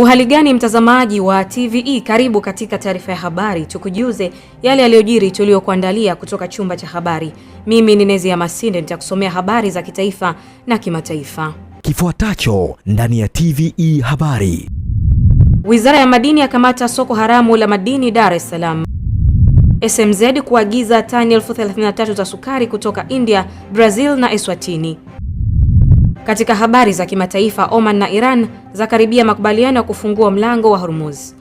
Uhali gani mtazamaji wa TVE, karibu katika taarifa ya habari, tukujuze yale yaliyojiri tuliokuandalia kutoka chumba cha habari. Mimi ni Nezi ya Masinde, nitakusomea habari za kitaifa na kimataifa. Kifuatacho ndani ya TVE habari. Wizara ya Madini yakamata soko haramu la madini Dar es Salaam. SMZ kuagiza tani 33,000 za sukari kutoka India, Brazil na Eswatini. Katika habari za kimataifa, Oman na Iran zakaribia makubaliano ya kufungua mlango wa Hormuz.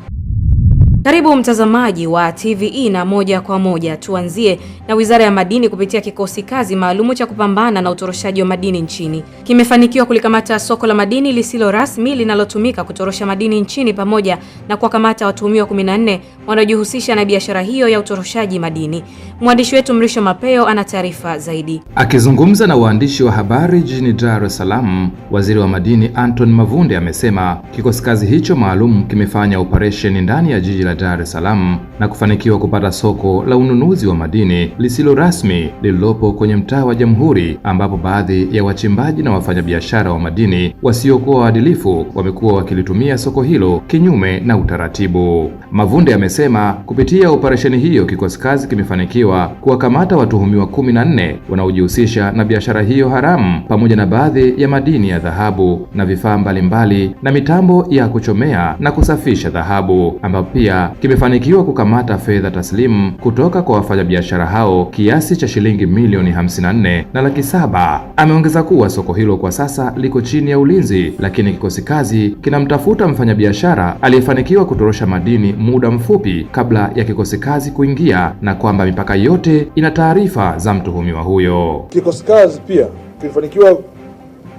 Karibu mtazamaji wa TVE na moja kwa moja tuanzie na Wizara ya Madini kupitia kikosi kazi maalumu cha kupambana na utoroshaji wa madini nchini kimefanikiwa kulikamata soko la madini lisilo rasmi linalotumika kutorosha madini nchini pamoja na kuwakamata watuhumiwa 14 wanaojihusisha na biashara hiyo ya utoroshaji madini. Mwandishi wetu Mrisho Mapeo ana taarifa zaidi. Akizungumza na waandishi wa habari jijini Dar es Salaam, Waziri wa Madini Anton Mavunde amesema kikosi kazi hicho maalum kimefanya operesheni ndani ya jiji la Dar es Salaam na kufanikiwa kupata soko la ununuzi wa madini lisilo rasmi lililopo kwenye mtaa wa Jamhuri, ambapo baadhi ya wachimbaji na wafanyabiashara wa madini wasiokuwa waadilifu wamekuwa wakilitumia soko hilo kinyume na utaratibu. Mavunde amesema kupitia operesheni hiyo kikosi kazi kimefanikiwa kuwakamata watuhumiwa 14 wanaojihusisha na biashara hiyo haramu pamoja na baadhi ya madini ya dhahabu na vifaa mbalimbali na mitambo ya kuchomea na kusafisha dhahabu, ambapo pia kimefanikiwa kukamata fedha taslimu kutoka kwa wafanyabiashara hao kiasi cha shilingi milioni 54 na laki 7. Ameongeza kuwa soko hilo kwa sasa liko chini ya ulinzi, lakini kikosi kazi kinamtafuta mfanyabiashara aliyefanikiwa kutorosha madini muda mfupi kabla ya kikosi kazi kuingia na kwamba mipaka yote ina taarifa za mtuhumiwa huyo. Kikosi kazi pia kilifanikiwa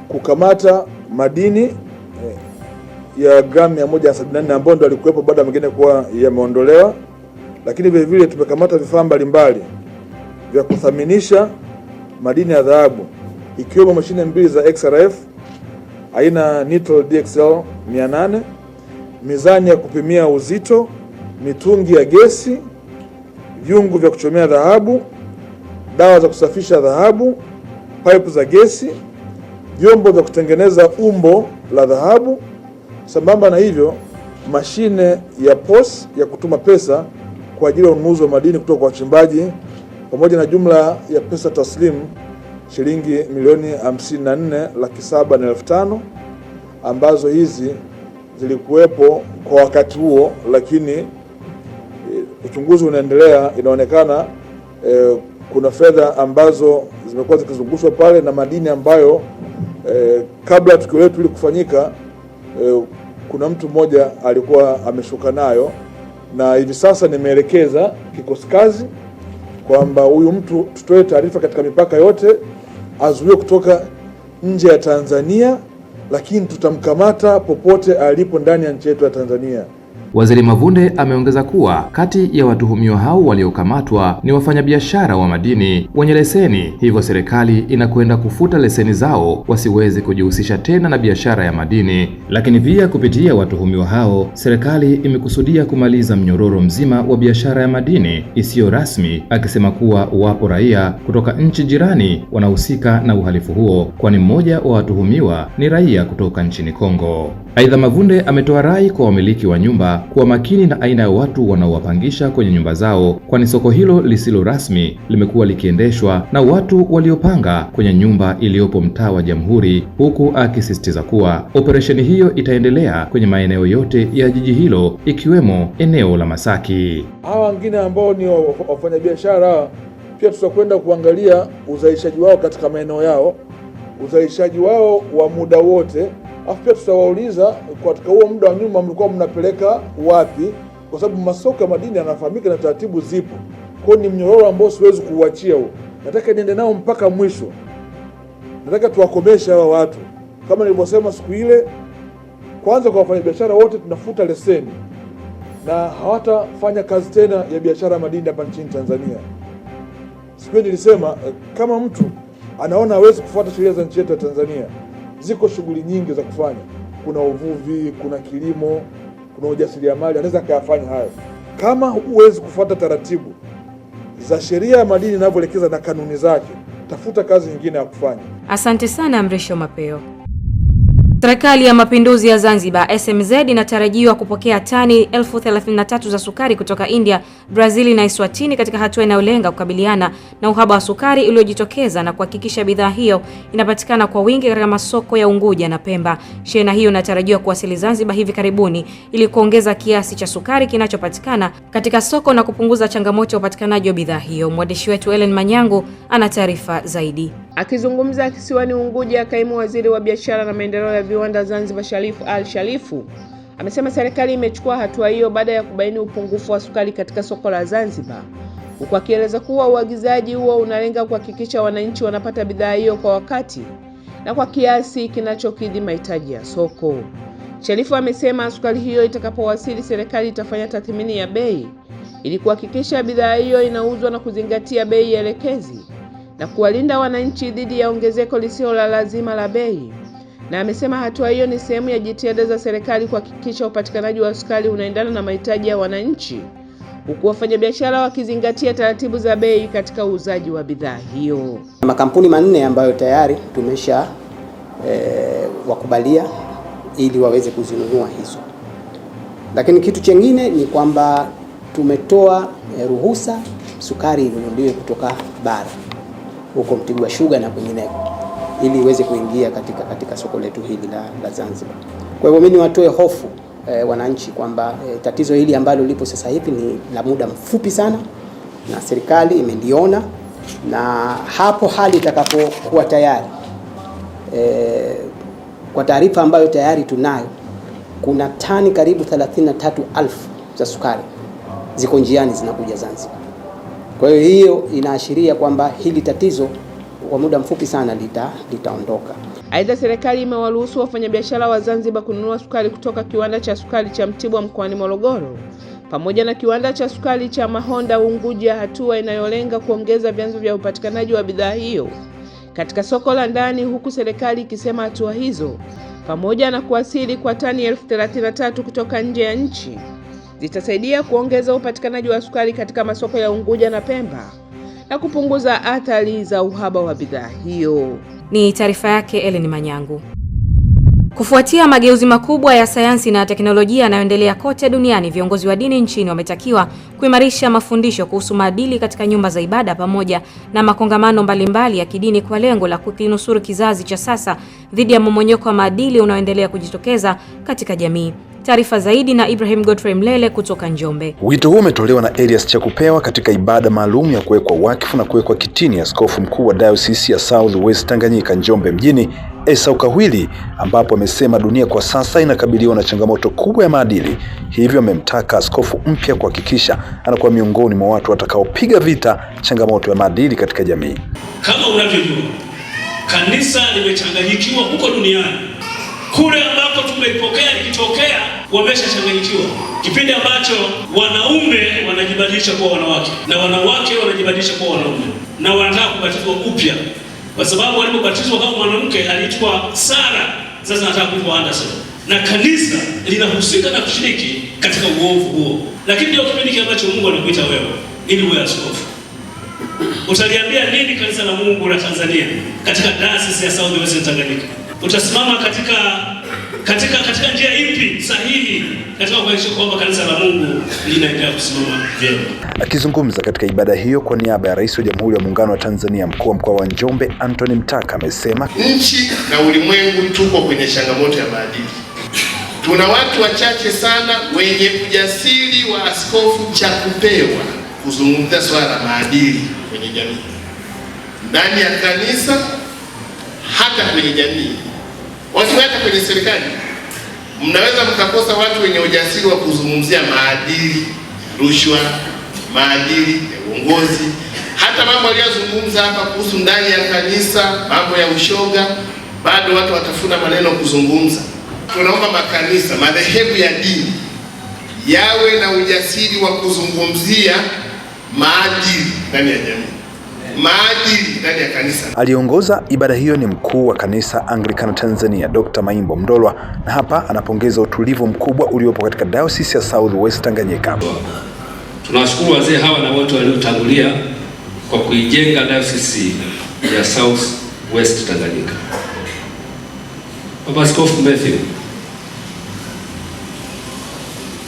kukamata madini ya gramu 174 ambayo ndio alikuwepo baada ya mengine kuwa yameondolewa, lakini vile vile tumekamata vifaa mbalimbali vya kuthaminisha madini ya dhahabu ikiwemo mashine mbili za XRF aina Nitro DXL 800, mizani ya kupimia uzito, mitungi ya gesi, vyungu vya kuchomea dhahabu, dawa za kusafisha dhahabu, pipe za gesi, vyombo vya kutengeneza umbo la dhahabu. Sambamba na hivyo, mashine ya POS ya kutuma pesa kwa ajili ya ununuzi wa madini kutoka kwa wachimbaji pamoja na jumla ya pesa taslimu shilingi milioni 54 laki 7 na elfu 5 ambazo hizi zilikuwepo kwa wakati huo, lakini uchunguzi unaendelea. Inaonekana kuna fedha ambazo zimekuwa zikizungushwa pale na madini ambayo kabla tukio letu hili kufanyika kuna mtu mmoja alikuwa ameshuka nayo, na hivi sasa nimeelekeza kikosi kazi kwamba huyu mtu tutoe taarifa katika mipaka yote, azuiwe kutoka nje ya Tanzania, lakini tutamkamata popote alipo ndani ya nchi yetu ya Tanzania. Waziri Mavunde ameongeza kuwa kati ya watuhumiwa hao waliokamatwa ni wafanyabiashara wa madini wenye leseni, hivyo serikali inakwenda kufuta leseni zao wasiwezi kujihusisha tena na biashara ya madini. Lakini pia kupitia watuhumiwa hao serikali imekusudia kumaliza mnyororo mzima wa biashara ya madini isiyo rasmi, akisema kuwa wapo raia kutoka nchi jirani wanahusika na uhalifu huo, kwani mmoja wa watuhumiwa ni raia kutoka nchini Kongo. Aidha, Mavunde ametoa rai kwa wamiliki wa nyumba kuwa makini na aina ya watu wanaowapangisha kwenye nyumba zao, kwani soko hilo lisilo rasmi limekuwa likiendeshwa na watu waliopanga kwenye nyumba iliyopo mtaa wa Jamhuri, huku akisisitiza kuwa operesheni hiyo itaendelea kwenye maeneo yote ya jiji hilo ikiwemo eneo la Masaki. Hawa wengine ambao ni wafanyabiashara pia tutakwenda kuangalia uzalishaji wao katika maeneo yao, uzalishaji wao wa muda wote. Afu pia tutawauliza katika huo muda wa nyuma mlikuwa mnapeleka wapi, kwa sababu masoko ya madini yanafahamika na taratibu zipo. Kwa ni mnyororo ambao siwezi kuuachia huo. Nataka niende nao mpaka mwisho. Nataka tuwakomeshe hawa watu. Kama nilivyosema siku ile, kwanza kwa wafanyabiashara wote tunafuta leseni na hawatafanya kazi tena ya biashara ya madini hapa nchini Tanzania. Siku nilisema kama mtu anaona hawezi kufuata sheria za nchi yetu ya Tanzania, ziko shughuli nyingi za kufanya. Kuna uvuvi, kuna kilimo, kuna ujasiriamali, anaweza kuyafanya hayo. Kama huwezi kufuata taratibu za sheria ya madini inavyoelekeza na kanuni zake, tafuta kazi nyingine ya kufanya. Asante sana Mrisho Mapeo. Serikali ya Mapinduzi ya Zanzibar SMZ inatarajiwa kupokea tani 33,000 za sukari kutoka India, Brazil na Eswatini katika hatua inayolenga kukabiliana na uhaba wa sukari uliojitokeza na kuhakikisha bidhaa hiyo inapatikana kwa wingi katika masoko ya Unguja na Pemba. Shehena hiyo inatarajiwa kuwasili Zanzibar hivi karibuni ili kuongeza kiasi cha sukari kinachopatikana katika soko na kupunguza changamoto ya upatikanaji wa bidhaa hiyo. Mwandishi wetu Ellen Manyangu ana taarifa zaidi. Akizungumza kisiwani Unguja, kaimu waziri wa biashara na maendeleo ya viwanda Zanzibar Sharifu Al-Sharifu amesema serikali imechukua hatua hiyo baada ya kubaini upungufu wa sukari katika soko la Zanzibar, huku akieleza kuwa uagizaji huo unalenga kuhakikisha wananchi wanapata bidhaa hiyo kwa wakati na kwa kiasi kinachokidhi mahitaji ya soko. Sharifu amesema sukari hiyo itakapowasili, serikali itafanya tathmini ya bei ili kuhakikisha bidhaa hiyo inauzwa na kuzingatia bei elekezi na kuwalinda wananchi dhidi ya ongezeko lisilo la lazima la bei. Na amesema hatua hiyo ni sehemu ya jitihada za serikali kuhakikisha upatikanaji wa sukari unaendana na mahitaji ya wananchi, huku wafanyabiashara wakizingatia taratibu za bei katika uuzaji wa bidhaa hiyo. Makampuni manne ambayo tayari tumesha wakubalia ili waweze kuzinunua hizo. Lakini kitu chengine ni kwamba tumetoa ruhusa sukari inunuliwe kutoka bara huko Mtibwa Sugar na kwingineko ili iweze kuingia katika soko letu hili la Zanzibar. Kwa hivyo mimi niwatoe hofu wananchi kwamba tatizo hili ambalo lipo sasa hivi ni la muda mfupi sana na serikali imeliona, na hapo hali itakapokuwa tayari, kwa taarifa ambayo tayari tunayo, kuna tani karibu 33,000 za sukari ziko njiani zinakuja Zanzibar. Kwa hiyo inaashiria kwamba hili tatizo kwa muda mfupi sana litaondoka. Aidha, serikali imewaruhusu wafanyabiashara wa Zanzibar kununua sukari kutoka kiwanda cha sukari cha Mtibwa mkoani Morogoro pamoja na kiwanda cha sukari cha Mahonda Unguja, hatua inayolenga kuongeza vyanzo vya upatikanaji wa bidhaa hiyo katika soko la ndani, huku serikali ikisema hatua hizo pamoja na kuwasili kwa tani 33,000 kutoka nje ya nchi zitasaidia kuongeza upatikanaji wa sukari katika masoko ya Unguja na Pemba na kupunguza athari za uhaba wa bidhaa hiyo. Ni taarifa yake Ellen Manyangu. Kufuatia mageuzi makubwa ya sayansi na teknolojia yanayoendelea kote duniani, viongozi wa dini nchini wametakiwa kuimarisha mafundisho kuhusu maadili katika nyumba za ibada pamoja na makongamano mbalimbali ya kidini kwa lengo la kukinusuru kizazi cha sasa dhidi ya mmomonyoko wa maadili unaoendelea kujitokeza katika jamii. Taarifa zaidi na Ibrahim Godfrey Mlele kutoka Njombe. Wito huu umetolewa na Elias Chakupewa katika ibada maalum ya kuwekwa wakfu na kuwekwa kitini askofu mkuu wa Diocese ya South West Tanganyika Njombe mjini, Esau Kahwili, ambapo amesema dunia kwa sasa inakabiliwa na changamoto kubwa ya maadili. Hivyo amemtaka askofu mpya kuhakikisha anakuwa miongoni mwa watu watakaopiga vita changamoto ya maadili katika jamii. Kama unavyojua, kanisa limechanganyikiwa huko duniani. Kule ambako tumeipokea ikitokea wameshachanganyikiwa. Kipindi ambacho wanaume wanajibadilisha kuwa wanawake na wanawake wanajibadilisha kuwa wanaume na wanataka kubatizwa upya, kwa sababu walipobatizwa kama mwanamke aliitwa Sara, sasa anataka kuitwa Anderson, na kanisa linahusika na kushiriki katika uovu huo. Lakini ndio kipindi ambacho Mungu anakuita wewe ili uwe askofu. Utaliambia nini kanisa la Mungu la Tanzania katika Diocese ya South West Tanganyika? Utasimama katika njia ipi sahihi katika kuhakikisha kwamba kanisa la Mungu linaendelea kusimama vyema? Akizungumza katika ibada hiyo kwa niaba ya Rais wa Jamhuri ya Muungano wa Tanzania, mkuu wa mkoa wa Njombe Anthony Mtaka amesema nchi na ulimwengu tuko kwenye changamoto ya maadili. Tuna watu wachache sana wenye ujasiri wa Askofu Chakupewa kuzungumzia swala la maadili kwenye jamii, ndani ya kanisa, hata kwenye jamii, hata kwenye serikali. Mnaweza mkakosa watu wenye ujasiri wa kuzungumzia maadili, rushwa, maadili ya uongozi, hata mambo aliyozungumza hapa kuhusu ndani ya kanisa, mambo ya ushoga, bado watu watafuna maneno kuzungumza. Tunaomba makanisa, madhehebu ya dini yawe na ujasiri wa kuzungumzia maadili ndani ya jamii, maadili ndani ya kanisa. Aliongoza ibada hiyo ni mkuu wa kanisa Anglikana Tanzania Dr. Maimbo Mndolwa, na hapa anapongeza utulivu mkubwa uliopo katika Diocese ya South West Tanganyika. Tunawashukuru wazee hawa na wote waliotangulia kwa kuijenga Diocese ya South West Tanganyika. Baba Askofu Matthew,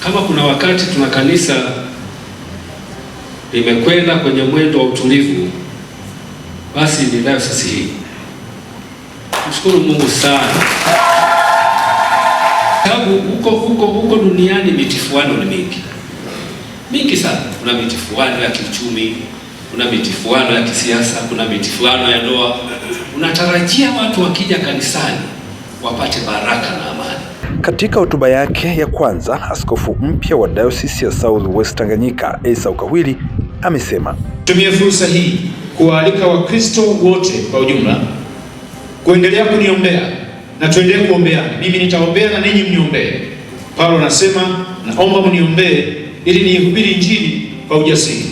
kama kuna wakati tuna kanisa limekwenda kwenye mwendo wa utulivu, basi ni dayosisi hii. Mshukuru Mungu sana. Sababu huko duniani mitifuano ni mingi sana. Kuna mitifuano ya kiuchumi, kuna mitifuano ya kisiasa, kuna mitifuano ya ndoa. Unatarajia watu wakija kanisani wapate baraka na amani. Katika hotuba yake ya kwanza, askofu mpya wa Dayosisi ya South West Tanganyika, Esa Ukawili, amesema, tumie fursa hii kuwaalika Wakristo wote kwa ujumla kuendelea kuniombea na tuendelee kuombeana. Mimi nitaombea na ninyi mniombee. Paulo anasema, naomba mniombee ili niihubiri Injili kwa ujasiri.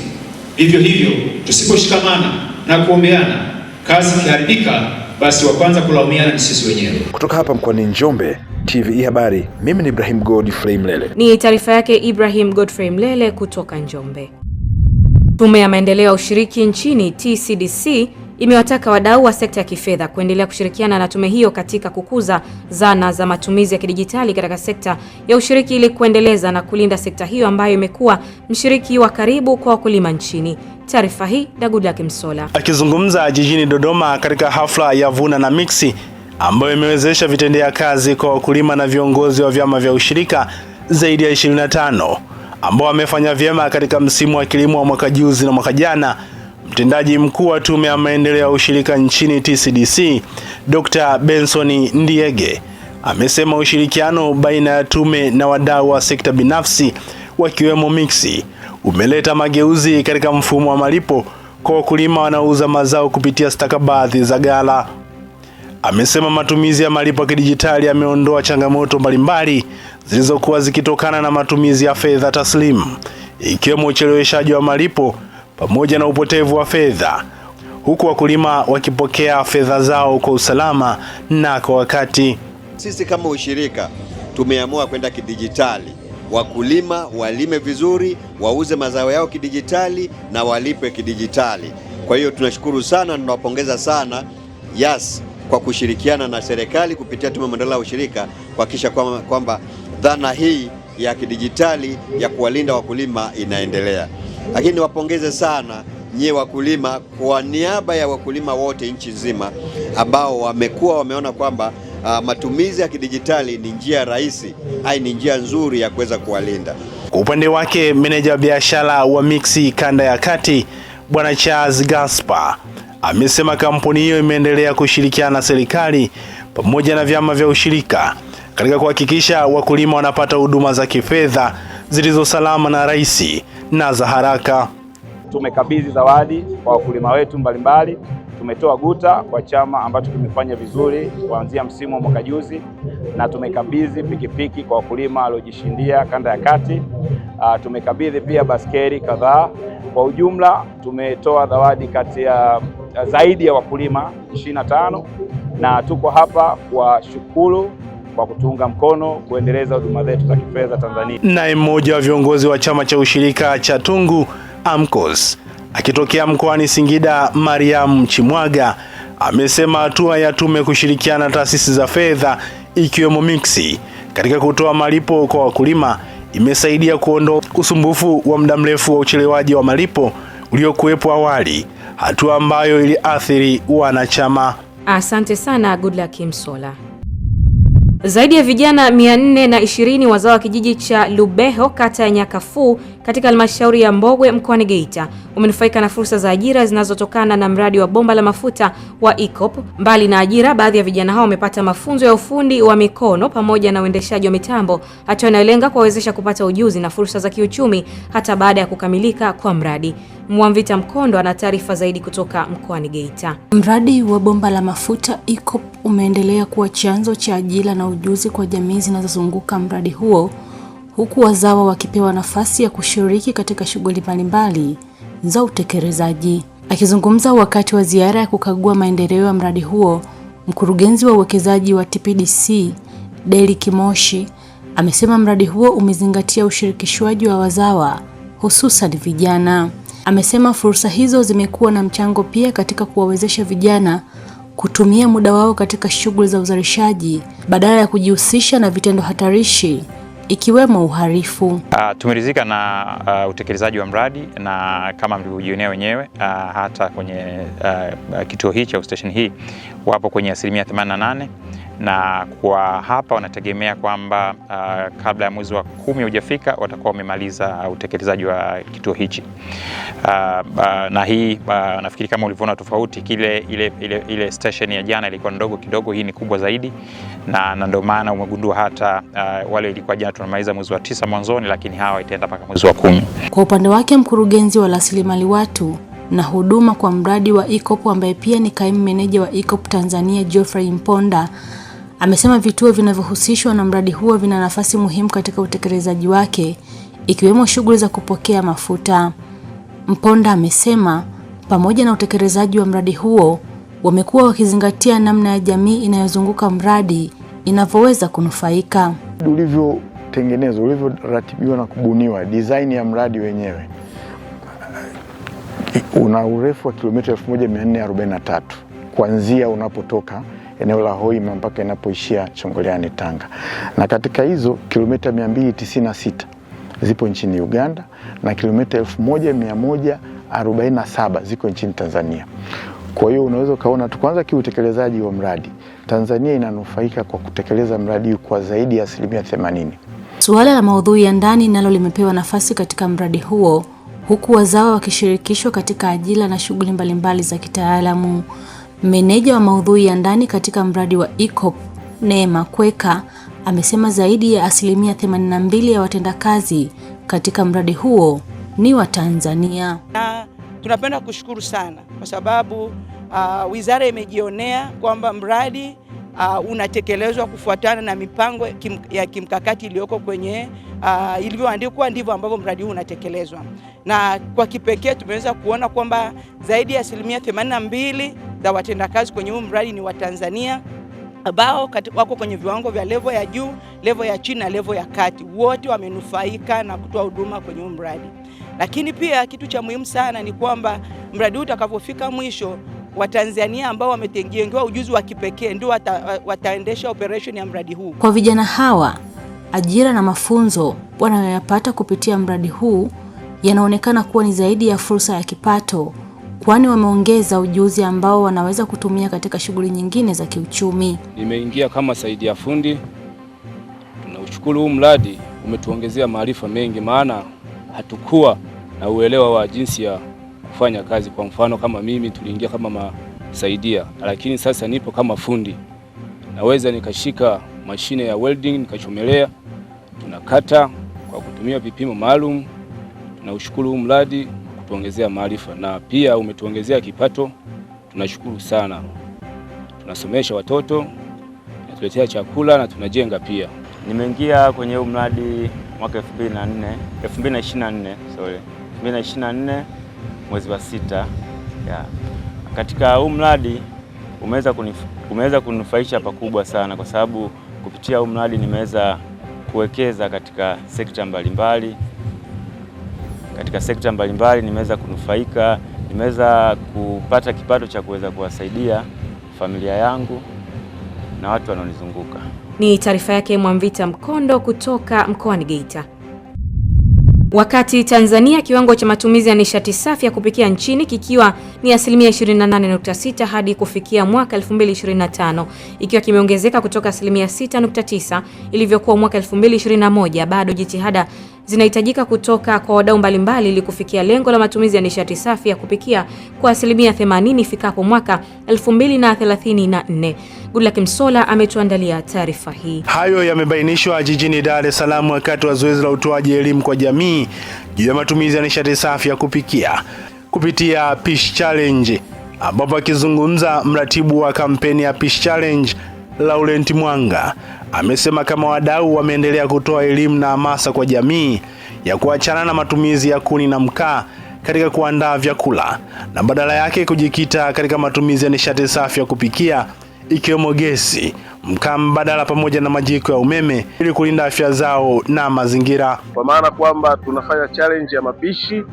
Vivyo hivyo, tusiposhikamana na kuombeana, kazi ikiharibika, basi wa kwanza kulaumiana ni sisi wenyewe. Kutoka hapa mkoani Njombe, TVE Habari, mimi ni Ibrahim Godfrey Mlele. Ni taarifa yake Ibrahim Godfrey Mlele kutoka Njombe. Tume ya maendeleo ya ushiriki nchini TCDC imewataka wadau wa sekta ya kifedha kuendelea kushirikiana na tume hiyo katika kukuza zana za matumizi ya kidijitali katika sekta ya ushiriki ili kuendeleza na kulinda sekta hiyo ambayo imekuwa mshiriki wa karibu kwa wakulima nchini. Taarifa hii na Goodluck Msola. Akizungumza jijini Dodoma katika hafla ya Vuna na Mixi ambayo imewezesha vitendea kazi kwa wakulima na viongozi wa vyama vya ushirika zaidi ya 25 ambao wamefanya vyema katika msimu wa kilimo wa mwaka juzi na mwaka jana, mtendaji mkuu wa tume ya maendeleo ya ushirika nchini TCDC, Dr. Benson Ndiege, amesema ushirikiano baina ya tume na wadau wa sekta binafsi wakiwemo Mixi umeleta mageuzi katika mfumo wa malipo kwa wakulima wanaouza mazao kupitia stakabadhi za ghala. Amesema matumizi ya malipo ya kidijitali yameondoa changamoto mbalimbali zilizokuwa zikitokana na matumizi ya fedha taslimu, ikiwemo ucheleweshaji wa malipo pamoja na upotevu wa fedha, huku wakulima wakipokea fedha zao kwa usalama na kwa wakati. Sisi kama ushirika tumeamua kwenda kidijitali. Wakulima walime vizuri, wauze mazao yao kidijitali na walipe kidijitali. Kwa hiyo tunashukuru sana, tunawapongeza sana YAS kwa kushirikiana na serikali kupitia tume ya maendeleo ya ushirika kuhakikisha kwamba dhana hii ya kidijitali ya kuwalinda wakulima inaendelea. Lakini wapongeze sana nyie wakulima kwa niaba ya wakulima wote nchi nzima ambao wameona kwamba matumizi ya kidijitali ni njia rahisi, ni njia nzuri ya kuweza kuwalinda. Kwa upande wake, meneja wa biashara wa Mixi kanda ya kati, Bwana Charles Gaspar, amesema kampuni hiyo imeendelea kushirikiana na serikali pamoja na vyama vya ushirika katika kuhakikisha wakulima wanapata huduma za kifedha zilizo salama na rahisi na za haraka. Tumekabidhi zawadi kwa wakulima wetu mbalimbali. Tumetoa guta kwa chama ambacho kimefanya vizuri kuanzia msimu wa mwaka juzi, na tumekabidhi pikipiki kwa wakulima waliojishindia kanda ya kati. Tumekabidhi pia baskeli kadhaa. Kwa ujumla tumetoa zawadi kati ya zaidi ya wakulima 25, na tuko hapa kwa shukuru kwa kutuunga mkono kuendeleza huduma zetu za kifedha Tanzania. Naye mmoja wa viongozi wa chama cha ushirika cha Tungu AMCOS akitokea mkoani Singida, Mariam Chimwaga, amesema hatua ya tume kushirikiana na taasisi za fedha ikiwemo Mixi katika kutoa malipo kwa wakulima imesaidia kuondoa usumbufu wa muda mrefu wa uchelewaji wa malipo uliokuwepo awali, hatua ambayo iliathiri wanachama. Asante sana Goodluck Msola. Zaidi ya vijana 420 wazao wa kijiji cha Lubeho kata ya Nyakafu katika halmashauri ya Mbogwe mkoani Geita umenufaika na fursa za ajira zinazotokana na mradi wa bomba la mafuta wa EACOP. Mbali na ajira, baadhi ya vijana hao wamepata mafunzo ya ufundi wa mikono pamoja na uendeshaji wa mitambo, hatua inayolenga kuwawezesha kupata ujuzi na fursa za kiuchumi hata baada ya kukamilika kwa mradi. Mwamvita Mkondo ana taarifa zaidi kutoka mkoani Geita. Mradi wa bomba la mafuta EACOP umeendelea kuwa chanzo cha ajira na ujuzi kwa jamii zinazozunguka mradi huo, huku wazawa wakipewa nafasi ya kushiriki katika shughuli mbalimbali za utekelezaji. Akizungumza wakati wa ziara ya kukagua maendeleo ya mradi huo, mkurugenzi wa uwekezaji wa TPDC Deli Kimoshi amesema mradi huo umezingatia ushirikishwaji wa wazawa, hususan vijana. Amesema fursa hizo zimekuwa na mchango pia katika kuwawezesha vijana kutumia muda wao katika shughuli za uzalishaji badala ya kujihusisha na vitendo hatarishi ikiwemo uhalifu. Tumeridhika na utekelezaji wa mradi, na kama mlivyojionea wenyewe hata kwenye kituo hichi au station hii wapo kwenye 88%, na kwa hapa wanategemea kwamba kabla ya mwezi wa 10 hujafika watakuwa wamemaliza utekelezaji wa kituo hichi. Na hii nafikiri kama ulivyoona tofauti, ile station ya jana ilikuwa ndogo kidogo, hii ni kubwa zaidi, na ndio maana umegundua hata wale ilikuwa jana tunamaliza mwezi wa 9 mwanzoni, lakini hawa itaenda mpaka mwezi wa 10. Kwa upande wake mkurugenzi wa rasilimali watu na huduma kwa mradi wa EACOP ambaye pia ni kaimu meneja wa EACOP Tanzania Geoffrey Mponda amesema vituo vinavyohusishwa na mradi huo vina nafasi muhimu katika utekelezaji wake, ikiwemo shughuli za kupokea mafuta. Mponda amesema pamoja na utekelezaji wa mradi huo wamekuwa wakizingatia namna ya jamii inayozunguka mradi inavyoweza kunufaika. Ulivyotengenezwa, ulivyoratibiwa na kubuniwa, design ya mradi wenyewe una urefu wa kilomita 1443 kuanzia unapotoka eneo la Hoima mpaka inapoishia Chongoleani Tanga. Na katika hizo kilomita 296 zipo nchini Uganda na kilomita 1147 ziko nchini Tanzania. Kwa hiyo unaweza kaona tu kwanza kiutekelezaji wa mradi, Tanzania inanufaika kwa kutekeleza mradi kwa zaidi ya 80%. Suala la maudhui ya ndani nalo limepewa nafasi katika mradi huo, huku wazawa wakishirikishwa katika ajira na shughuli mbalimbali za kitaalamu. Meneja wa maudhui ya ndani katika mradi wa EACOP, Neema Kweka, amesema zaidi ya 82% ya watendakazi katika mradi huo ni wa Tanzania. Na tunapenda kushukuru sana kwa sababu wizara imejionea kwamba mradi unatekelezwa kufuatana na mipango ya kimkakati iliyoko kwenye ilivyoandikwa, ndivyo ambavyo mradi huu unatekelezwa. Na kwa kipekee tumeweza kuona kwamba zaidi ya 82% za watendakazi kwenye huu mradi ni wa Tanzania, ambao wako kwenye viwango vya level ya juu, level ya chini na level ya kati. Wote wamenufaika na kutoa huduma kwenye huu mradi. Lakini pia kitu cha muhimu sana ni kwamba mradi huu utakapofika mwisho, Watanzania ambao wametengewa ujuzi wa kipekee ndio wataendesha operation ya mradi huu. Kwa vijana hawa, ajira na mafunzo wanayoyapata kupitia mradi huu yanaonekana kuwa ni zaidi ya fursa ya kipato, kwani wameongeza ujuzi ambao wanaweza kutumia katika shughuli nyingine za kiuchumi. Nimeingia kama saidia fundi. Tunaushukuru huu mradi umetuongezea maarifa mengi, maana hatukuwa na uelewa wa jinsi ya kufanya kazi. Kwa mfano kama mimi tuliingia kama masaidia, lakini sasa nipo kama fundi. Naweza nikashika mashine ya welding nikachomelea, tunakata kwa kutumia vipimo maalum. Tunaushukuru huu mradi kutuongezea maarifa na pia umetuongezea kipato. Tunashukuru sana. Tunasomesha watoto, tunatuletea chakula na tunajenga pia. Nimeingia kwenye huu mradi mwaka 2024 mwezi wa 6. Katika huu mradi umeweza kunufaisha pakubwa sana, kwa sababu kupitia huu mradi nimeweza kuwekeza katika sekta mbalimbali. Nimeweza kunufaika, nimeweza kupata kipato cha kuweza kuwasaidia familia yangu na watu wanaonizunguka. Ni taarifa yake Mwamvita Mkondo kutoka mkoani Geita. Wakati Tanzania kiwango cha matumizi ya nishati safi ya kupikia nchini kikiwa ni 28.6 hadi kufikia mwaka 2025, ikiwa kimeongezeka kutoka 6.9 ilivyokuwa mwaka 2021, bado jitihada zinahitajika kutoka kwa wadau mbalimbali ili kufikia lengo la matumizi ya nishati safi ya kupikia kwa 80% ifikapo mwaka 2034. Goodluck Msola ametuandalia taarifa hii. Hayo yamebainishwa jijini Dar es Salaam wakati wa zoezi la utoaji elimu kwa jamii juu ya matumizi ya nishati safi ya kupikia kupitia Pish Challenge, ambapo akizungumza mratibu wa kampeni ya Pish Challenge Laurent Mwanga amesema kama wadau wameendelea kutoa elimu na hamasa kwa jamii ya kuachana na matumizi ya kuni na mkaa katika kuandaa vyakula na badala yake kujikita katika matumizi ya nishati safi ya kupikia ikiwemo gesi, mkaa mbadala pamoja na majiko ya umeme ili kulinda afya zao na mazingira. Kwa maana kwamba tunafanya challenge ya mapishi,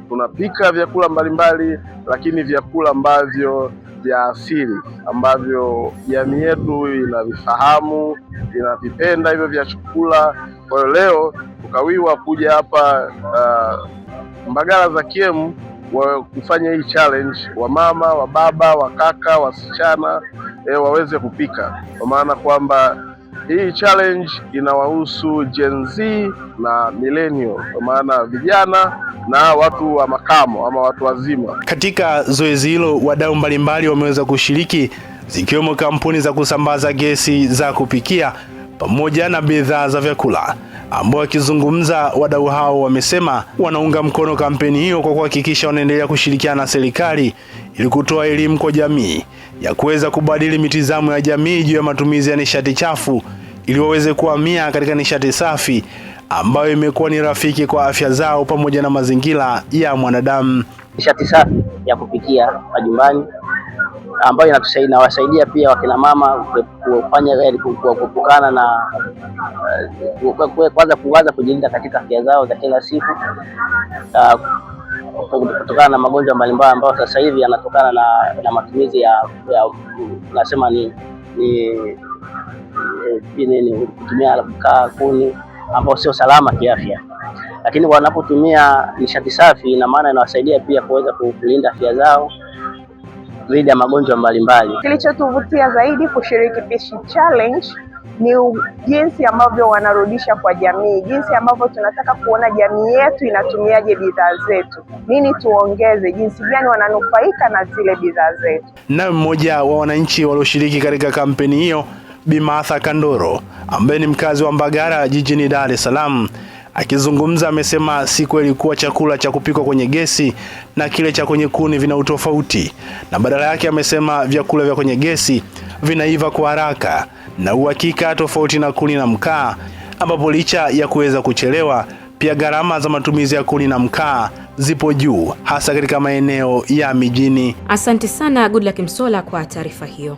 tunapika vyakula mbalimbali, lakini vyakula ambavyo vya asili ambavyo jamii yetu inavifahamu, inavipenda hivyo vya chakula. Kwa hiyo leo tukawiwa kuja hapa Mbagala Zakiem kufanya hii challenge, wamama, wababa, wakaka, wasichana waweze kupika, kwa maana kwamba hii challenge inawahusu Gen Z na millennial, kwa maana vijana na watu wa makamo ama watu wazima. Katika zoezi hilo wadau mbalimbali wameweza kushiriki, zikiwemo kampuni za kusambaza gesi za kupikia pamoja na bidhaa za vyakula, ambao wakizungumza wadau hao wamesema wanaunga mkono kampeni hiyo kwa kuhakikisha wanaendelea kushirikiana na serikali ili kutoa elimu kwa jamii ya kuweza kubadili mitazamo ya jamii juu ya matumizi ya nishati chafu ili waweze kuhamia katika nishati safi ambayo imekuwa ni rafiki kwa afya zao pamoja na mazingira ya mwanadamu. Nishati safi ya kupikia majumbani ambayo inawasaidia pia wakina mama kufanya kuepukana na kwanza kujilinda katika afya zao za kila siku kutokana na magonjwa mbalimbali ambayo sasa hivi yanatokana na matumizi ya nasema ni kutumia mkaa, kuni ambao sio salama kiafya. Lakini wanapotumia nishati safi, ina maana inawasaidia pia kuweza kulinda afya zao dhidi ya magonjwa mbalimbali. Kilichotuvutia zaidi kushiriki Pishi Challenge ni jinsi ambavyo wanarudisha kwa jamii, jinsi ambavyo tunataka kuona jamii yetu inatumiaje bidhaa zetu, nini tuongeze, jinsi gani wananufaika na zile bidhaa zetu. Na mmoja wa wananchi walioshiriki katika kampeni hiyo, Bi Martha Kandoro, ambaye ni mkazi wa Mbagala jijini Dar es Salaam, akizungumza amesema si kweli kuwa chakula cha kupikwa kwenye gesi na kile cha kwenye kuni vina utofauti, na badala yake amesema vyakula vya kwenye gesi vinaiva kwa haraka na uhakika, tofauti na kuni na mkaa, ambapo licha ya kuweza kuchelewa pia gharama za matumizi ya kuni na mkaa zipo juu, hasa katika maeneo ya mijini. Asante sana Goodluck Msola kwa taarifa hiyo.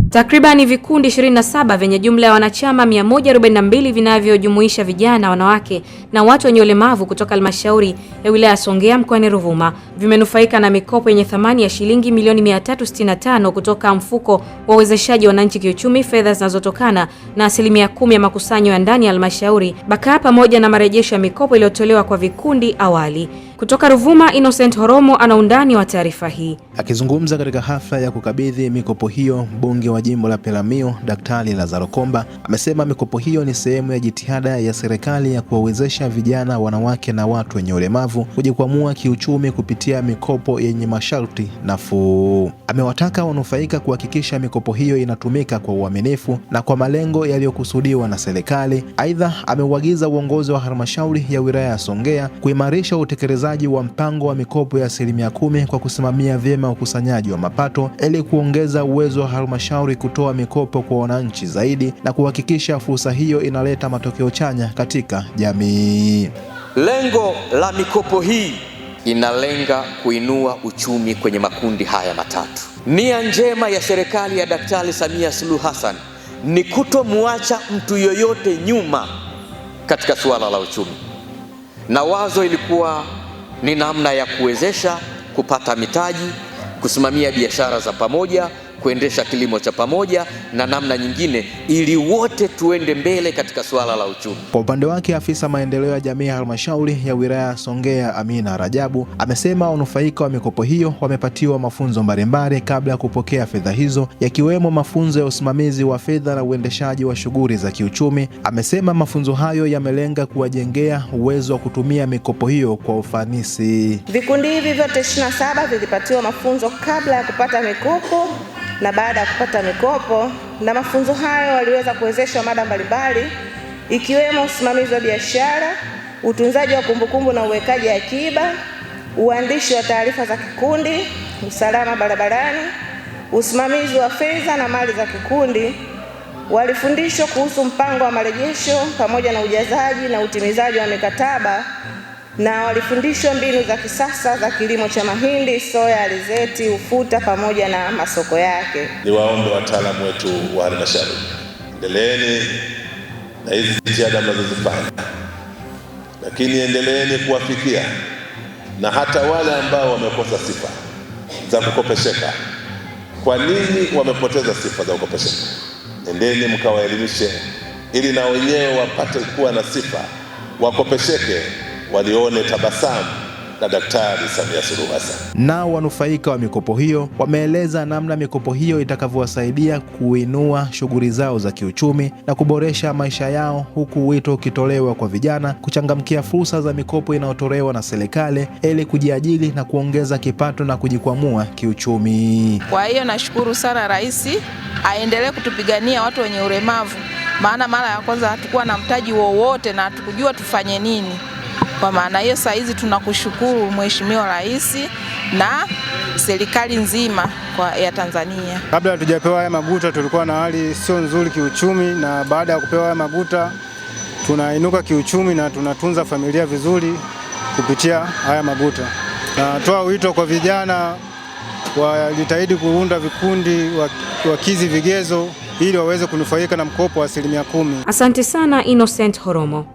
Takribani vikundi 27 vyenye jumla ya wanachama 142 vinavyojumuisha vijana, wanawake na watu wenye ulemavu kutoka halmashauri ya wilaya ya Songea mkoani Ruvuma vimenufaika na mikopo yenye thamani ya shilingi milioni 365 kutoka mfuko wa uwezeshaji wananchi kiuchumi, fedha zinazotokana na 10% ya makusanyo ya ndani ya halmashauri BAKA pamoja na marejesho ya mikopo iliyotolewa kwa vikundi awali. Kutoka Ruvuma, Innocent Horomo ana undani wa taarifa hii. Akizungumza katika hafla ya kukabidhi mikopo hiyo, mbunge wa jimbo la Peramiho Daktari Lazaro Komba amesema mikopo hiyo ni sehemu ya jitihada ya serikali ya kuwawezesha vijana, wanawake na watu wenye ulemavu kujikwamua kiuchumi kupitia mikopo yenye masharti nafuu. Amewataka wanufaika kuhakikisha mikopo hiyo inatumika kwa uaminifu na kwa malengo yaliyokusudiwa na serikali. Aidha, ameuagiza uongozi wa halmashauri ya wilaya ya Songea kuimarisha utekelezaji wa mpango wa mikopo ya 10% kwa kusimamia vyema ukusanyaji wa mapato ili kuongeza uwezo wa halmashauri kutoa mikopo kwa wananchi zaidi na kuhakikisha fursa hiyo inaleta matokeo chanya katika jamii. Lengo la mikopo hii inalenga kuinua uchumi kwenye makundi haya matatu. Nia njema ya serikali ya Daktari Samia Suluhu Hassan ni kutomwacha mtu yoyote nyuma katika suala la uchumi, na wazo ilikuwa ni namna ya kuwezesha kupata mitaji, kusimamia biashara za pamoja, kuendesha kilimo cha pamoja na namna nyingine, ili wote tuende mbele katika suala la uchumi. Kwa upande wake, afisa maendeleo ya jamii halmashauri ya wilaya ya Songea Amina Rajabu amesema wanufaika wa mikopo hiyo wamepatiwa mafunzo mbalimbali kabla ya kupokea fedha hizo, yakiwemo mafunzo ya usimamizi wa fedha na uendeshaji wa shughuli za kiuchumi. Amesema mafunzo hayo yamelenga kuwajengea uwezo wa kutumia mikopo hiyo kwa ufanisi. Vikundi hivi vyote 27 vilipatiwa mafunzo kabla ya kupata mikopo na baada ya kupata mikopo, na mafunzo hayo waliweza kuwezeshwa mada mbalimbali ikiwemo usimamizi wa biashara, utunzaji wa kumbukumbu na uwekaji akiba, uandishi wa taarifa za kikundi, usalama barabarani, usimamizi wa fedha na mali za kikundi. Walifundishwa kuhusu mpango wa marejesho pamoja na ujazaji na utimizaji wa mikataba, na walifundishwa mbinu za kisasa za kilimo cha mahindi, soya, alizeti, ufuta pamoja na masoko yake. Niwaombe wataalamu wetu wa halmashauri, endeleeni na hizi jitihada mnazozifanya, lakini endeleeni kuwafikia na hata wale ambao wamekosa sifa za kukopesheka, Kwa nini wamepoteza sifa za ukopeshaji? Nendeni mkawaelimishe ili na wenyewe wapate kuwa na sifa, wakopesheke, walione tabasamu na Daktari Samia Suluhu Hassan. Nao wanufaika wa mikopo hiyo wameeleza namna mikopo hiyo itakavyowasaidia kuinua shughuli zao za kiuchumi na kuboresha maisha yao, huku wito ukitolewa kwa vijana kuchangamkia fursa za mikopo inayotolewa na serikali ili kujiajiri na kuongeza kipato na kujikwamua kiuchumi. Kwa hiyo nashukuru sana Rais aendelee kutupigania watu wenye ulemavu, maana mara ya kwanza hatukuwa na mtaji wowote na hatukujua tufanye nini. Kwa maana hiyo saa hizi tunakushukuru Mheshimiwa Rais na serikali nzima ya Tanzania. Kabla hatujapewa haya maguta tulikuwa na hali sio nzuri kiuchumi, na baada ya kupewa haya maguta tunainuka kiuchumi na tunatunza familia vizuri kupitia haya maguta. Natoa wito kwa vijana wajitahidi kuunda vikundi wakizi vigezo ili waweze kunufaika na mkopo wa 10%. Asante sana Innocent Horomo.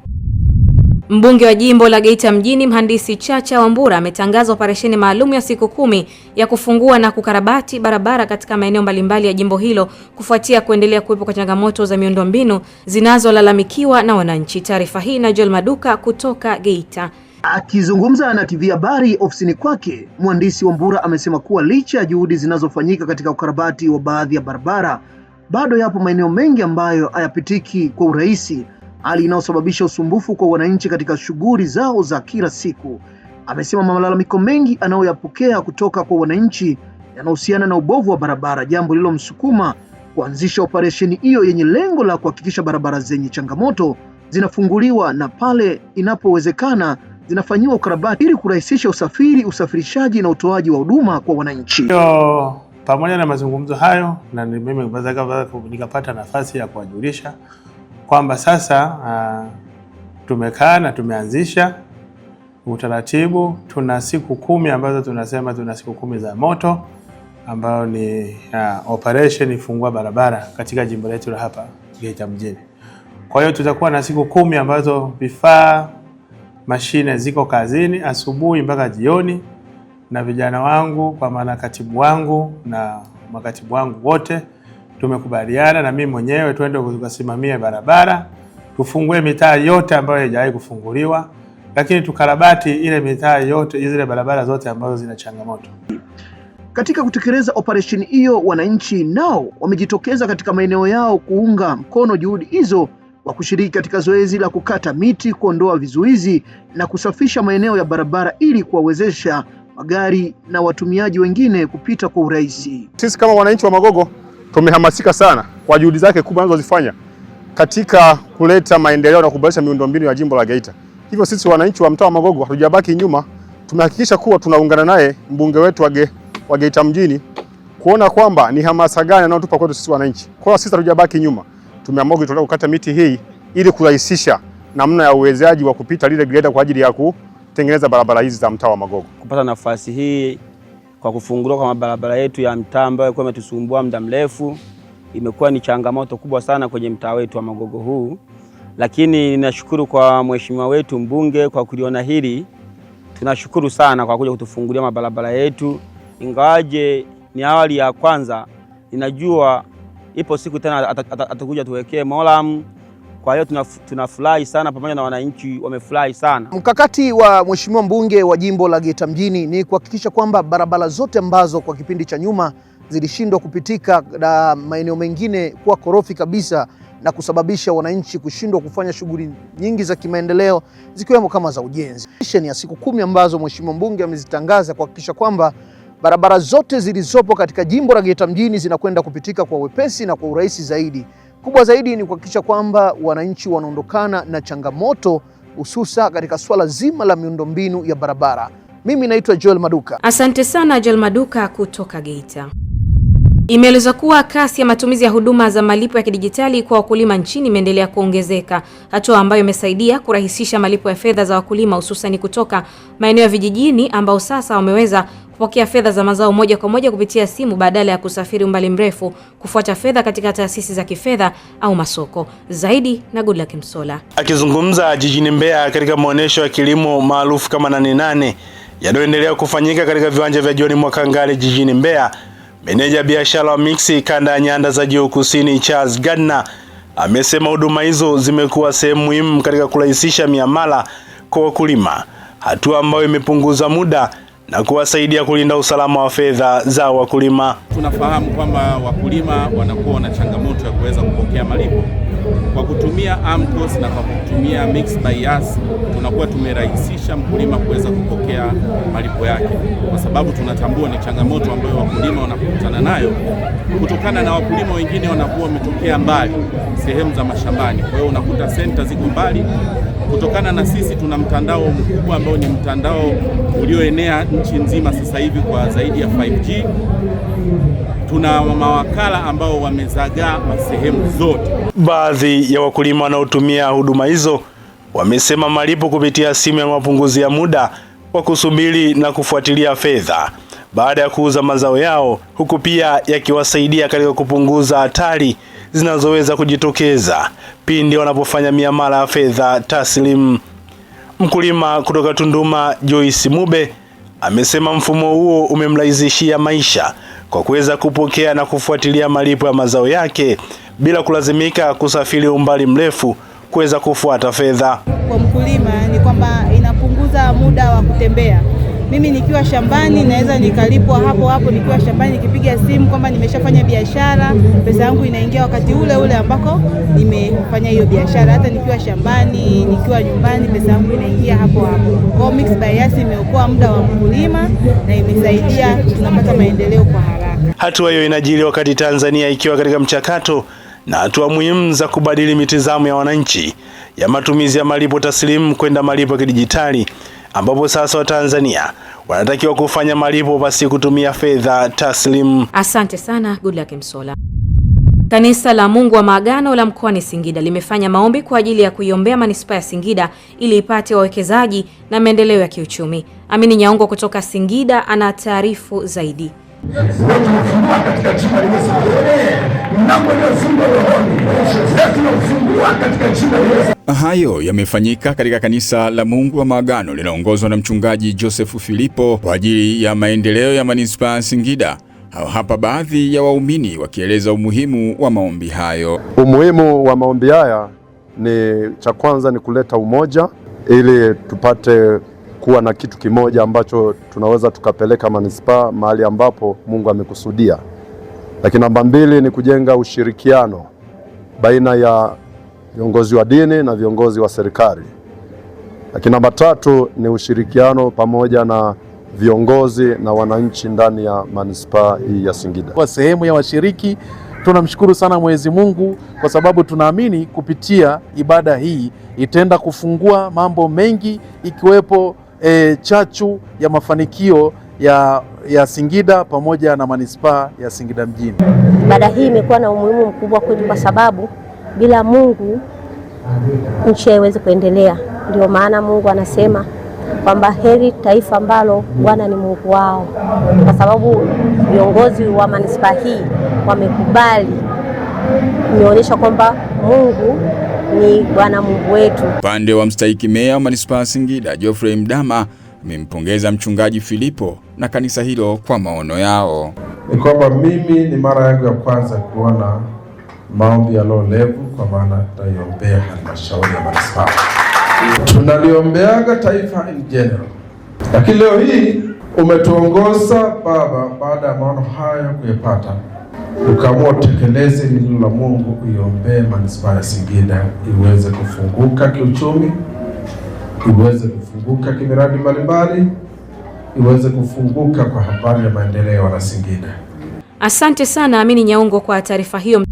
Mbunge wa jimbo la Geita mjini Mhandisi Chacha Wambura ametangaza operesheni maalum ya siku 10 ya kufungua na kukarabati barabara katika maeneo mbalimbali ya jimbo hilo kufuatia kuendelea kuwepo kwa changamoto za miundombinu zinazolalamikiwa na wananchi. Taarifa hii na Joel Maduka kutoka Geita. Akizungumza na TV Habari ofisini kwake, Mhandisi Wambura amesema kuwa licha ya juhudi zinazofanyika katika ukarabati wa baadhi ya barabara, bado yapo maeneo mengi ambayo hayapitiki kwa urahisi, hali inayosababisha usumbufu kwa wananchi katika shughuli zao za kila siku. Amesema malalamiko mengi anayoyapokea kutoka kwa wananchi yanahusiana na ubovu wa barabara, jambo lililomsukuma kuanzisha operesheni hiyo yenye lengo la kuhakikisha barabara zenye changamoto zinafunguliwa na pale inapowezekana zinafanyiwa ukarabati ili kurahisisha usafirishaji na utoaji wa huduma kwa wananchi. Pamoja na mazungumzo hayo, na mimi nikapata nafasi ya kuwajulisha kwamba sasa tumekaa na tumeanzisha utaratibu. Tuna siku 10 ambazo tunasema tuna siku 10 za moto, ambayo ni operation ifungua barabara katika jimbo letu la hapa Geita mjini. Kwa hiyo tutakuwa na siku 10 ambazo vifaa, mashine ziko kazini asubuhi mpaka jioni, na vijana wangu kwa maana katibu wangu na makatibu wangu wote tumekubaliana na mimi mwenyewe twende kusimamia barabara, tufungue mitaa yote ambayo haijawahi kufunguliwa, lakini tukarabati ile mitaa yote, zile barabara zote ambazo zina changamoto. Katika kutekeleza operation hiyo, wananchi nao wamejitokeza katika maeneo yao kuunga mkono juhudi hizo wa kushiriki katika zoezi la kukata miti, kuondoa vizuizi na kusafisha maeneo ya barabara ili kuwawezesha magari na watumiaji wengine kupita kwa urahisi. Sisi kama wananchi wa Magogo tumehamasika sana kwa juhudi zake kubwa anazozifanya katika kuleta maendeleo na kuboresha miundombinu ya jimbo la Geita. Hivyo sisi wananchi wa mtaa wa Magogo hatujabaki nyuma, tumehakikisha kuwa tunaungana naye mbunge wetu wa Geita mjini kuona kwamba ni hamasa gani anayotupa kwetu sisi wananchi. Kwa hiyo sisi hatujabaki nyuma. Tumeamua kukata miti hii ili kurahisisha namna ya uwezaji wa kupita lile greda kwa ajili ya kutengeneza barabara hizi za mtaa wa Magogo. Kupata nafasi hii kwa kufunguliwa kwa barabara yetu ya mtaa ambayo ilikuwa imetusumbua muda mrefu, imekuwa ni changamoto kubwa sana kwenye mtaa wetu wa Magogo huu, lakini ninashukuru kwa mheshimiwa wetu mbunge kwa kuliona hili. Tunashukuru sana kwa kuja kutufungulia mabarabara yetu, ingawaje ni awali ya kwanza. Ninajua ipo siku tena atakuja tuwekee moram. Kwa hiyo tunafurahi sana, pamoja na wananchi wamefurahi sana. Mkakati wa mheshimiwa mbunge wa jimbo la Geita mjini ni kuhakikisha kwamba barabara zote ambazo kwa kipindi cha nyuma zilishindwa kupitika na maeneo mengine kuwa korofi kabisa na kusababisha wananchi kushindwa kufanya shughuli nyingi za kimaendeleo zikiwemo kama za ujenzi. Ni ya siku 10 ambazo mheshimiwa mbunge amezitangaza kuhakikisha kwamba barabara zote zilizopo katika jimbo la Geita mjini zinakwenda kupitika kwa wepesi na kwa urahisi zaidi. Kubwa zaidi ni kuhakikisha kwamba wananchi wanaondokana na changamoto hususa katika swala zima la miundombinu ya barabara. Mimi naitwa Joel Maduka. Asante sana Joel Maduka kutoka Geita. Imeelezwa kuwa kasi ya matumizi ya huduma za malipo ya kidijitali kwa wakulima nchini imeendelea kuongezeka, hatua ambayo imesaidia kurahisisha malipo ya fedha za wakulima hususan kutoka maeneo ya vijijini ambao sasa wameweza kupokea fedha za mazao moja kwa moja kupitia simu badala ya kusafiri umbali mrefu kufuata fedha katika taasisi za kifedha au masoko. Zaidi na Goodluck Msola. Akizungumza jijini Mbeya katika maonesho ya kilimo maarufu kama 88 yanayoendelea kufanyika katika viwanja vya John Mwakangale jijini Mbeya, Meneja biashara wa Mixi kanda ya Nyanda za Juu Kusini Charles Gardner amesema huduma hizo zimekuwa sehemu muhimu katika kurahisisha miamala kwa wakulima, hatua ambayo imepunguza muda na kuwasaidia kulinda usalama wa fedha za wakulima. Tunafahamu kwamba wakulima wanakuwa na changamoto ya kuweza kupokea malipo. Kwa kutumia AMCOS na kwa kutumia Mixx by Yas tunakuwa tumerahisisha mkulima kuweza kupokea malipo yake, kwa sababu tunatambua ni changamoto ambayo wakulima wanakutana nayo kutokana na wakulima wengine wanakuwa wametokea mbali sehemu za mashambani. Kwa hiyo unakuta senta ziko mbali. Kutokana na sisi tuna mtandao mkubwa ambao ni mtandao ulioenea nchi nzima sasa hivi kwa zaidi ya 5G. Tuna mawakala ambao wamezagaa sehemu zote. Baadhi ya wakulima wanaotumia huduma hizo wamesema malipo kupitia simu ya mapunguzia muda wa kusubiri na kufuatilia fedha baada ya kuuza mazao yao, huku pia yakiwasaidia katika kupunguza hatari zinazoweza kujitokeza pindi wanapofanya miamala ya fedha taslimu. Mkulima kutoka Tunduma Joyce Mube amesema mfumo huo umemrahisishia maisha kwa kuweza kupokea na kufuatilia malipo ya mazao yake bila kulazimika kusafiri umbali mrefu kuweza kufuata fedha. Kwa mkulima ni kwamba inapunguza muda wa kutembea. Mimi nikiwa shambani naweza nikalipwa hapo hapo nikiwa shambani, nikipiga simu kwamba nimeshafanya biashara, pesa yangu inaingia wakati ule ule ambako nimefanya hiyo biashara. Hata nikiwa shambani, nikiwa nyumbani, pesa yangu inaingia hapo hapo. Kwa Mixx by Yas imeokoa muda wa mkulima na imesaidia tunapata maendeleo kwa haraka. Hatua hiyo inajiri wakati Tanzania ikiwa katika mchakato na hatua muhimu za kubadili mitazamo ya wananchi ya matumizi ya malipo taslimu kwenda malipo ya kidijitali, ambapo sasa Watanzania wanatakiwa kufanya malipo basi kutumia fedha taslimu. Asante sana Goodluck Msola. Kanisa la Mungu wa Maagano la mkoani Singida limefanya maombi kwa ajili ya kuiombea manispaa ya Singida ili ipate wawekezaji na maendeleo ya kiuchumi. Amini Nyaongo kutoka Singida ana taarifu zaidi. Hayo yamefanyika katika kanisa la Mungu wa Maagano linaongozwa na mchungaji Joseph Filipo kwa ajili ya maendeleo ya manispaa ya Singida. Hapa baadhi ya waumini wakieleza umuhimu wa maombi hayo. Umuhimu wa maombi haya ni cha kwanza ni kuleta umoja ili tupate kuwa na kitu kimoja ambacho tunaweza tukapeleka manispaa mahali ambapo Mungu amekusudia. Lakini namba 2 ni kujenga ushirikiano baina ya viongozi wa dini na viongozi wa serikali. Lakini namba 3 ni ushirikiano pamoja na viongozi na wananchi ndani ya manispaa hii ya Singida. Kwa sehemu ya washiriki tunamshukuru sana Mwenyezi Mungu kwa sababu tunaamini kupitia ibada hii itaenda kufungua mambo mengi ikiwepo chachu ya mafanikio ya Singida pamoja na manispaa ya Singida mjini. Ibada hii imekuwa na umuhimu mkubwa kwetu kwa sababu bila Mungu nchi haiwezi kuendelea. Ndio maana Mungu anasema kwamba heri taifa ambalo Bwana ni Mungu wao, kwa sababu viongozi wa manispaa hii wamekubali, imeonyesha kwamba Mungu ni Bwana Mungu wetu. Upande wa mstahiki meya wa manispaa ya Singida Geoffrey Mdama amempongeza mchungaji Filipo na kanisa hilo kwa maono yao. Ni kwamba mimi ni mara yangu ya kwanza kuona maombi ya low level, kwa maana tutaiombea halmashauri ya manispaa. Tunaliombeaga taifa in general. Lakini leo hii umetuongoza Baba, baada ya maono haya kuyapata, ukaamua tekeleze neno la Mungu, kuiombea manispaa ya Singida iweze kufunguka kiuchumi, iweze kufunguka kimiradi mbalimbali, iweze kufunguka kwa habari ya maendeleo ya Singida. Asante sana Amini Nyaongo kwa taarifa hiyo.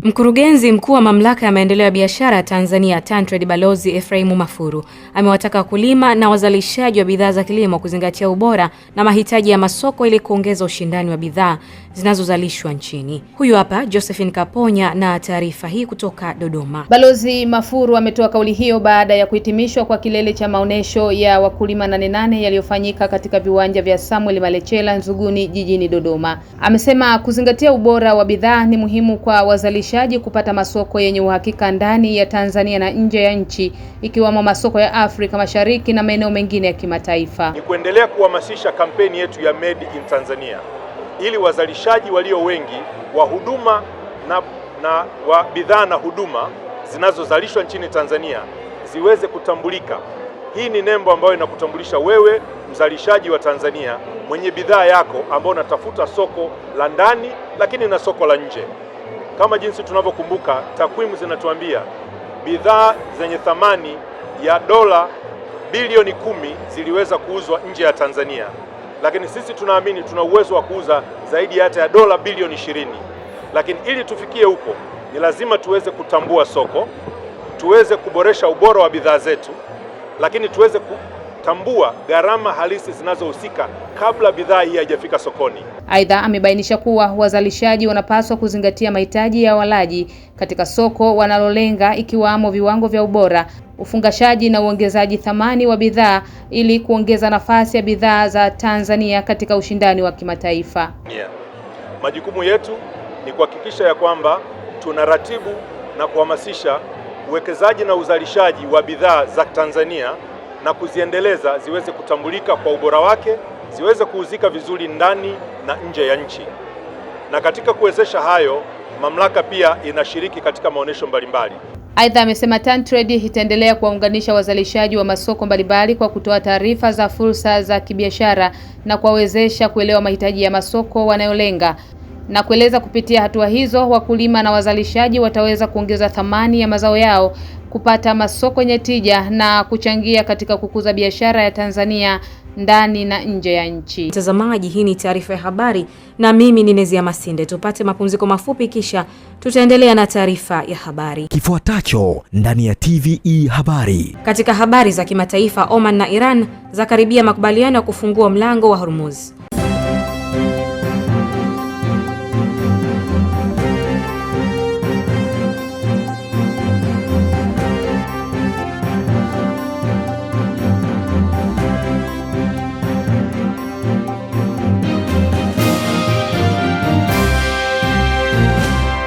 Mkurugenzi mkuu wa mamlaka ya maendeleo ya biashara Tanzania TanTrade Balozi Ephraim Mafuru amewataka wakulima na wazalishaji wa bidhaa za kilimo kuzingatia ubora na mahitaji ya masoko ili kuongeza ushindani wa bidhaa zinazozalishwa nchini. Huyu hapa Josephine Kaponya na taarifa hii kutoka Dodoma. Balozi Mafuru ametoa kauli hiyo baada ya kuhitimishwa kwa kilele cha maonesho ya wakulima 88 yaliyofanyika katika viwanja vya Samuel Malechela Nzuguni jijini Dodoma. Amesema kuzingatia ubora wa bidhaa ni muhimu kwa wazalishaji kupata masoko yenye uhakika ndani ya Tanzania na nje ya nchi, ikiwemo masoko ya Afrika Mashariki na maeneo mengine ya kimataifa. Ni kuendelea kuhamasisha kampeni yetu ya Made in Tanzania ili wazalishaji walio wengi wa huduma na wa bidhaa na huduma zinazozalishwa nchini Tanzania ziweze kutambulika. Hii ni nembo ambayo inakutambulisha wewe mzalishaji wa Tanzania mwenye bidhaa yako ambao unatafuta soko la ndani lakini na soko la nje. Kama jinsi tunavyokumbuka, takwimu zinatuambia bidhaa zenye thamani ya dola bilioni 10 ziliweza kuuzwa nje ya Tanzania, lakini sisi tunaamini tuna uwezo wa kuuza zaidi hata ya dola bilioni 20. Lakini ili tufikie huko ni lazima tuweze kutambua soko, tuweze kuboresha ubora wa bidhaa zetu, lakini tuweze kutambua gharama halisi zinazohusika kabla bidhaa hii haijafika sokoni. Aidha, amebainisha kuwa wazalishaji wanapaswa kuzingatia mahitaji ya walaji katika soko wanalolenga, ikiwamo viwango vya ubora, ufungashaji na uongezaji thamani wa bidhaa ili kuongeza nafasi ya bidhaa za Tanzania katika ushindani wa kimataifa. Majukumu yetu ni kuhakikisha ya kwamba tunaratibu na kuhamasisha uwekezaji na uzalishaji wa bidhaa za Tanzania na kuziendeleza ziweze kutambulika kwa ubora wake, ziweze kuuzika vizuri ndani na nje ya nchi. Na katika kuwezesha hayo, mamlaka pia inashiriki katika maonesho mbalimbali. Aidha, amesema TanTrade itaendelea kuwaunganisha wazalishaji wa masoko mbalimbali kwa kutoa taarifa za fursa za kibiashara na kuwawezesha kuelewa mahitaji ya masoko wanayolenga, na kueleza kupitia hatua hizo wakulima na wazalishaji wataweza kuongeza thamani ya mazao yao, kupata masoko yenye tija na kuchangia katika kukuza biashara ya Tanzania ndani na nje ya nchi. Mtazamaji, hii ni taarifa ya habari na mimi ni Nezia Masinde. Tupate mapumziko mafupi kisha tutaendelea na taarifa ya habari. Kifuatacho ndani ya TVE habari. Katika habari za kimataifa, Oman na Iran zakaribia makubaliano ya kufungua mlango wa Hormuz.